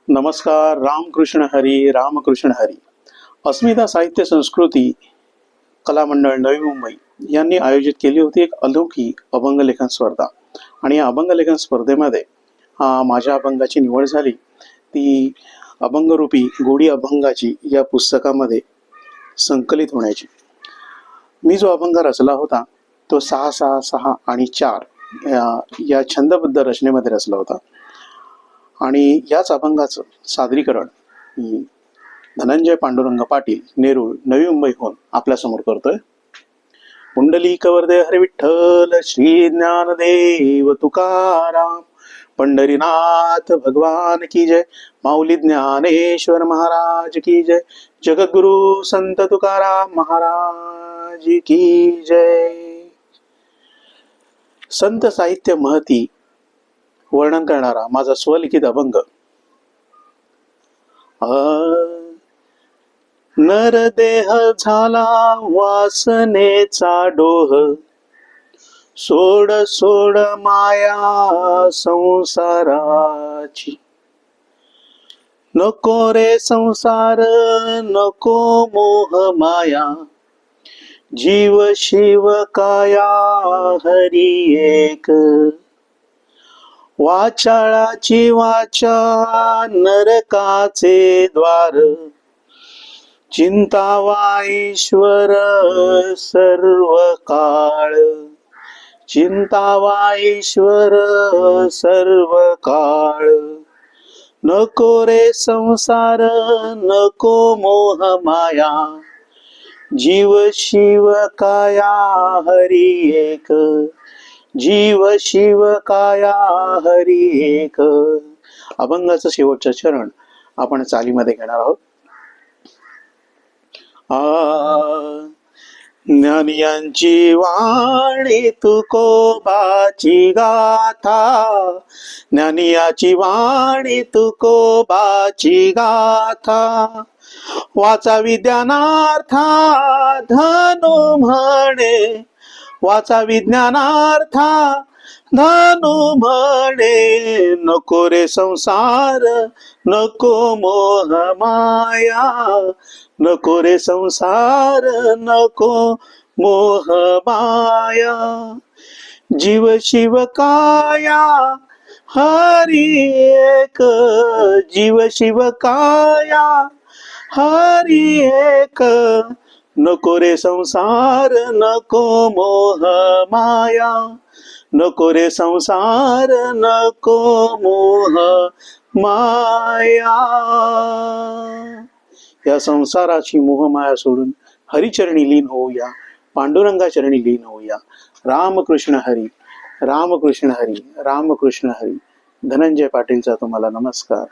नमस्कार. रामकृष्ण हरी. रामकृष्ण हरी. अस्मिता साहित्य संस्कृती कला मंडळ नवी मुंबई यांनी आयोजित केली होती एक अनोखी अभंग लेखन स्पर्धा. आणि या अभंग लेखन स्पर्धेमध्ये माझ्या अभंगाची निवड झाली. ती अभंगरूपी गोडी अभंगाची या पुस्तकामध्ये संकलित होण्याची. मी जो अभंग रचला होता तो 6 6 6 आणि 4 या छंदबद्ध रचनेमध्ये रचला होता. आणि याच अभंगाचं सादरीकरण मी धनंजय पांडुरंग पाटील नेरूळ नवी मुंबईहून आपल्यासमोर करतोय. पुंडलिक वरदे हरी विठ्ठल श्री ज्ञानदेव तुकाराम, पंढरीनाथ भगवान की जय, माऊली ज्ञानेश्वर महाराज की जय, जगद्गुरु संत तुकाराम महाराज की जय. संत साहित्य महती वर्णन करणारा माझा स्वलिखित अभंग. नरदेह झाला वासनेचा डोह, सोड सोड माया संसाराची. नको रे संसार नको मोह माया, जीव शिव काया हरी एक. वाचाळाची वाचा नरकाचे द्वार, चिंतावा ईश्वर सर्व काळ. चिंतावा ईश्वर सर्व काळ. नको रे संसार नको मोह माया, जीव शिव काया हरी एक. जीव शिव काया हरी एक. अभंगाचं शेवटचं चरण आपण चालीमध्ये घेणार आहोत. ज्ञानियांची वाणी तुकोबाची गाथा, ज्ञानियाची वाणी तुकोबाची गाथा. वाचा विज्ञानार्था धनु म्हणे, वाचा विज्ञानार्था धनु म्हणे. नको रे संसार नको मोह माया, नको रे संसार नको मोह माया. जीव शिव काया हरी एक. जीव शिव काया हरी एक. नको रे संसार नको मोह माया, नको रे संसार नको मोह माया. या संसाराची मोहमाया सोडून हरिचरणी लीन होऊया, पांडुरंगा चरणी लीन होऊया. रामकृष्ण हरी. रामकृष्ण हरी. रामकृष्ण हरी. धनंजय पाटीलचा तुम्हाला नमस्कार.